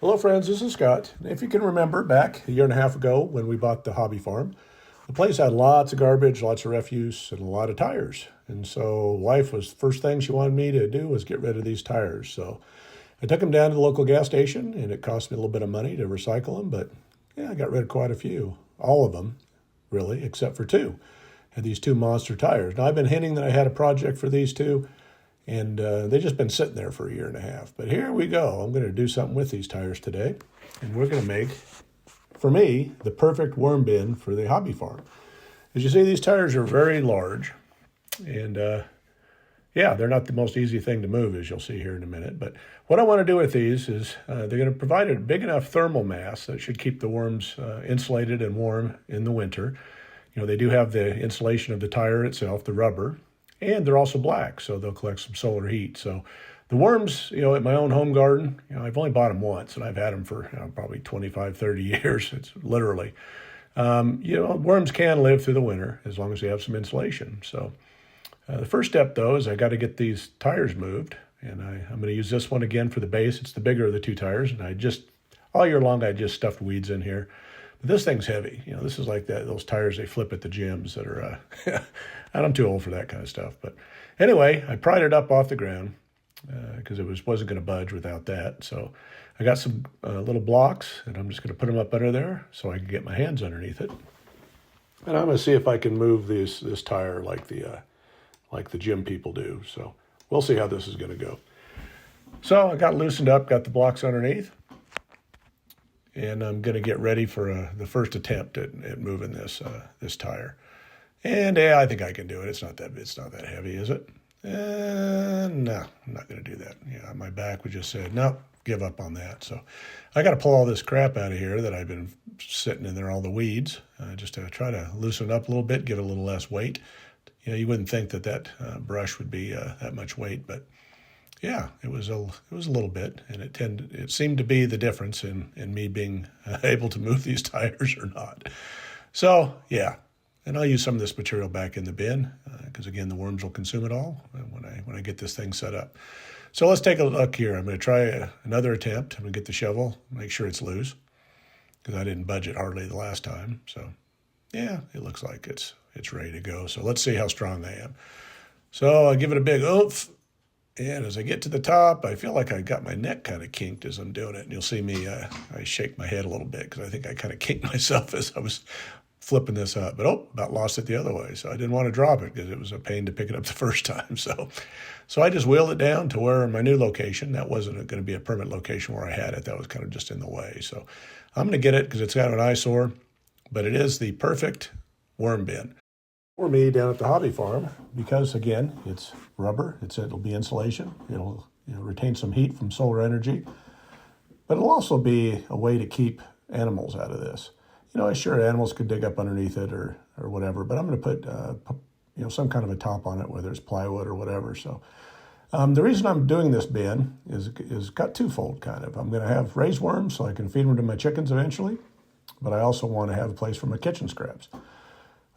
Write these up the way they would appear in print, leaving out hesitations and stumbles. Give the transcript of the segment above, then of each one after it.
Hello friends, this is Scott. If you can remember back a year and a half ago when we bought the hobby farm, the place had lots of garbage, lots of refuse, and a lot of tires. And so wife was the first thing she wanted me to do was get rid of these tires. So I took them down to the local gas station and it cost me a little bit of money to recycle them, but yeah, I got rid of quite a few. All of them, really, except for two. Had these two monster tires. Now I've been hinting that I had a project for these two. And they've just been sitting there for a year and a half. But here we go. I'm going to do something with these tires today. And we're going to make, for me, the perfect worm bin for the hobby farm. As you see, these tires are very large. And yeah, they're not the most easy thing to move, as you'll see here in a minute. But what I want to do with these is they're going to provide a big enough thermal mass that should keep the worms insulated and warm in the winter. You know, they do have the insulation of the tire itself, the rubber. And they're also black, so they'll collect some solar heat. So the worms, at my own home garden, I've only bought them once, and I've had them for probably 25, 30 years. It's literally. Worms can live through the winter as long as they have some insulation. So the first step, though, is I got to get these tires moved. And I'm going to use this one again for the base. It's the bigger of the two tires. And all year long, I just stuffed weeds in here. But this thing's heavy. This is like those tires they flip at the gyms that are, and I'm too old for that kind of stuff. But anyway, I pried it up off the ground because it wasn't going to budge without that. So I got some little blocks, and I'm just going to put them up under there so I can get my hands underneath it. And I'm going to see if I can move this tire like the gym people do. So we'll see how this is going to go. So I got loosened up, got the blocks underneath. And I'm going to get ready for the first attempt at moving this tire. And yeah, I think I can do it. It's not that heavy, is it? No, I'm not going to do that. Yeah, my back would just say, no, give up on that. So I got to pull all this crap out of here that I've been sitting in there, all the weeds, just to try to loosen it up a little bit, give it a little less weight. You wouldn't think that brush would be that much weight, but yeah, it was a little bit, and it seemed to be the difference in me being able to move these tires or not. So yeah, and I'll use some of this material back in the bin because again, the worms will consume it all when I get this thing set up. So let's take a look here. I'm going to try another attempt. I'm going to get the shovel, make sure it's loose because I didn't budge it hardly the last time. So yeah, it looks like it's ready to go. So let's see how strong I am. So I give it a big oomph. And as I get to the top, I feel like I got my neck kind of kinked as I'm doing it. And you'll see me, I shake my head a little bit because I think I kind of kinked myself as I was flipping this up. But about lost it the other way. So I didn't want to drop it because it was a pain to pick it up the first time. So I just wheeled it down to where my new location, that wasn't going to be a permanent location where I had it. That was kind of just in the way. So I'm going to get it because it's got an eyesore. But it is the perfect worm bin for me down at the hobby farm because again, it's rubber, it'll be insulation, it'll retain some heat from solar energy, but it'll also be a way to keep animals out of this. Sure, animals could dig up underneath it or whatever, but I'm going to put some kind of a top on it, whether it's plywood or whatever. So the reason I'm doing this bin is got twofold kind of. I'm going to have raised worms so I can feed them to my chickens eventually, but I also want to have a place for my kitchen scraps.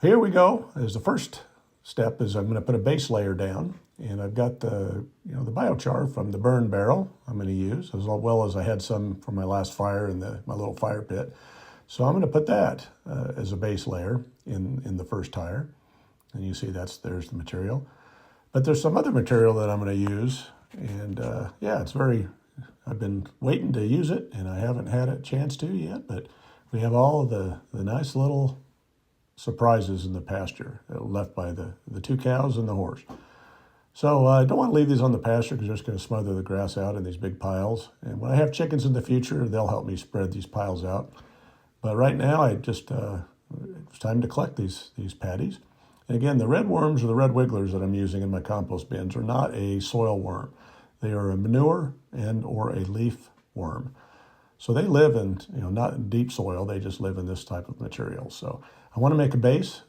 Here we go. As the first step is I'm going to put a base layer down, and I've got the biochar from the burn barrel I'm going to use, as well as I had some from my last fire in my little fire pit. So I'm going to put that as a base layer in the first tire, and you see there's the material. But there's some other material that I'm going to use, and I've been waiting to use it, and I haven't had a chance to yet. But we have all of the nice little surprises in the pasture left by the two cows and the horse. So I don't want to leave these on the pasture because they're just going to smother the grass out in these big piles. And when I have chickens in the future, they'll help me spread these piles out. But right now, it's time to collect these patties. And again, the redworms or the red wigglers that I'm using in my compost bins are not a soil worm. They are a manure or a leaf worm. So they live in, not in deep soil. They just live in this type of material. So I want to make a base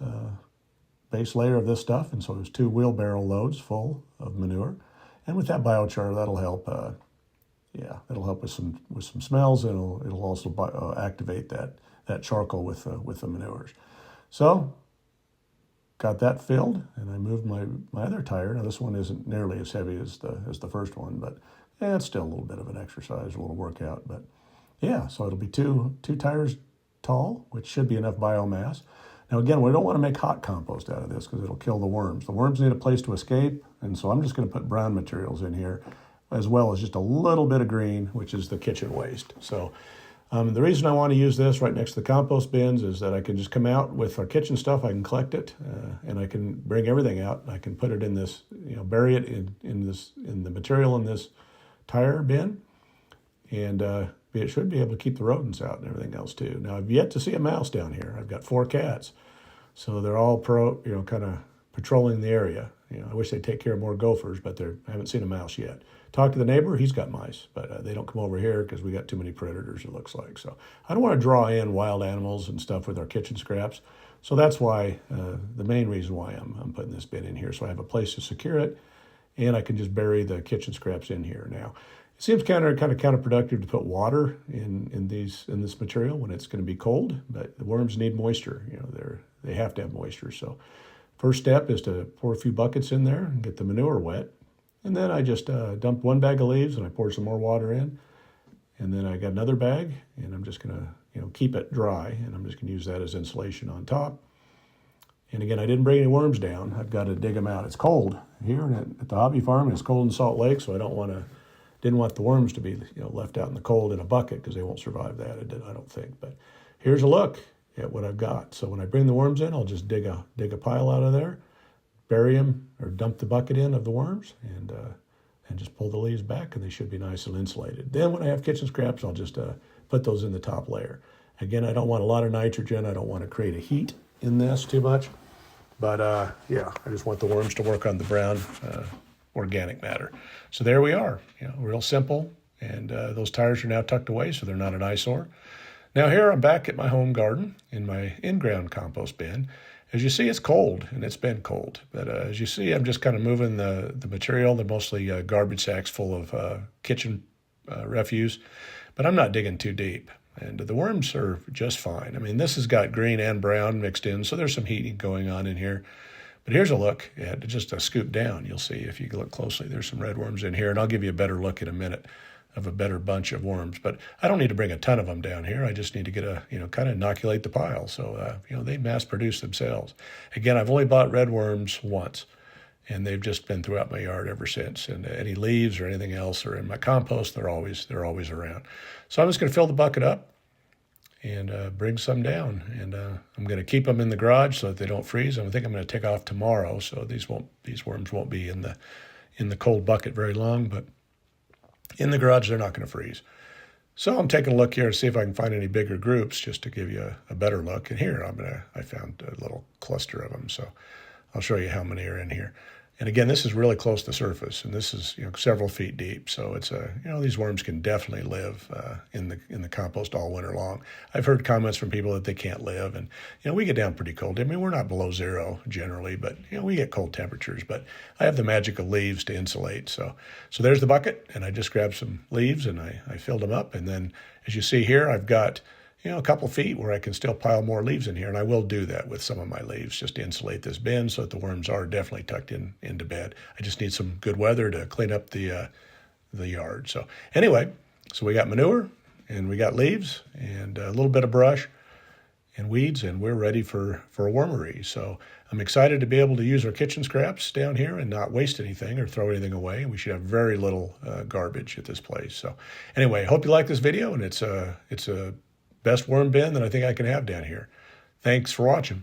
layer of this stuff. And so there's 2 wheelbarrow loads full of manure. And with that biochar, that'll help. It'll help with some smells. And it'll also activate that charcoal with the manures. So got that filled, and I moved my other tire. Now this one isn't nearly as heavy as the first one, but it's still a little bit of an exercise, a little workout. But Yeah, so it'll be two tires tall, which should be enough biomass. Now again, we don't want to make hot compost out of this because it'll kill the worms. The worms need a place to escape, and so I'm just going to put brown materials in here, as well as just a little bit of green, which is the kitchen waste. So the reason I want to use this right next to the compost bins is that I can just come out with our kitchen stuff, I can collect it, and I can bring everything out. I can put it in this, bury it in the material in this tire bin, and it should be able to keep the rodents out and everything else too. Now, I've yet to see a mouse down here. I've got 4 cats, so they're all kind of patrolling the area. I wish they'd take care of more gophers, but I haven't seen a mouse yet. Talked to the neighbor, he's got mice, but they don't come over here because we got too many predators, it looks like. So I don't want to draw in wild animals and stuff with our kitchen scraps. So that's why, the main reason why I'm putting this bin in here, so I have a place to secure it, and I can just bury the kitchen scraps in here. Now, it seems kind of counterproductive to put water in this material when it's going to be cold, but the worms need moisture. They have to have moisture. So first step is to pour a few buckets in there and get the manure wet. And then I just dump 1 bag of leaves and I pour some more water in. And then I got another bag, and I'm just going to keep it dry, and I'm just going to use that as insulation on top. And again, I didn't bring any worms down. I've got to dig them out. It's cold here at the hobby farm, and it's cold in Salt Lake, so I didn't want the worms to be left out in the cold in a bucket because they won't survive that, I don't think. But here's a look at what I've got. So when I bring the worms in, I'll just dig a pile out of there, bury them, or dump the bucket in of the worms, and just pull the leaves back, and they should be nice and insulated. Then when I have kitchen scraps, I'll just put those in the top layer. Again, I don't want a lot of nitrogen. I don't want to create a heat in this too much. But yeah, I just want the worms to work on the brown organic matter. So there we are, real simple. And those tires are now tucked away, so they're not an eyesore. Now here I'm back at my home garden in my in-ground compost bin. As you see, it's cold, and it's been cold. But as you see, I'm just kind of moving the material. They're mostly garbage sacks full of kitchen refuse, but I'm not digging too deep. And the worms are just fine. I mean, this has got green and brown mixed in, so there's some heating going on in here. But here's a look at just a scoop down. You'll see if you look closely, there's some redworms in here, and I'll give you a better look in a minute of a better bunch of worms. But I don't need to bring a ton of them down here. I just need to get kind of inoculate the pile. So, they mass produce themselves. Again, I've only bought redworms once, and they've just been throughout my yard ever since. And any leaves or anything else or in my compost, they're always around. So I'm just going to fill the bucket up and bring some down. And I'm going to keep them in the garage so that they don't freeze. I think I'm going to take off tomorrow, so these worms won't be in the cold bucket very long. But in the garage, they're not going to freeze. So I'm taking a look here to see if I can find any bigger groups just to give you a better look. And here I found a little cluster of them, so I'll show you how many are in here. And again, this is really close to the surface, and this is several feet deep. So it's these worms can definitely live in the compost all winter long. I've heard comments from people that they can't live, and we get down pretty cold. I mean, we're not below zero generally, but we get cold temperatures. But I have the magic of leaves to insulate. So there's the bucket, and I just grabbed some leaves and I filled them up. And then, as you see here, I've got a couple feet where I can still pile more leaves in here, and I will do that with some of my leaves just to insulate this bin so that the worms are definitely tucked into bed. I just need some good weather to clean up the yard. So anyway, we got manure and we got leaves and a little bit of brush and weeds, and we're ready for a wormery. So I'm excited to be able to use our kitchen scraps down here and not waste anything or throw anything away. We should have very little garbage at this place. So anyway, hope you like this video, and it's a best worm bin that I think I can have down here. Thanks for watching.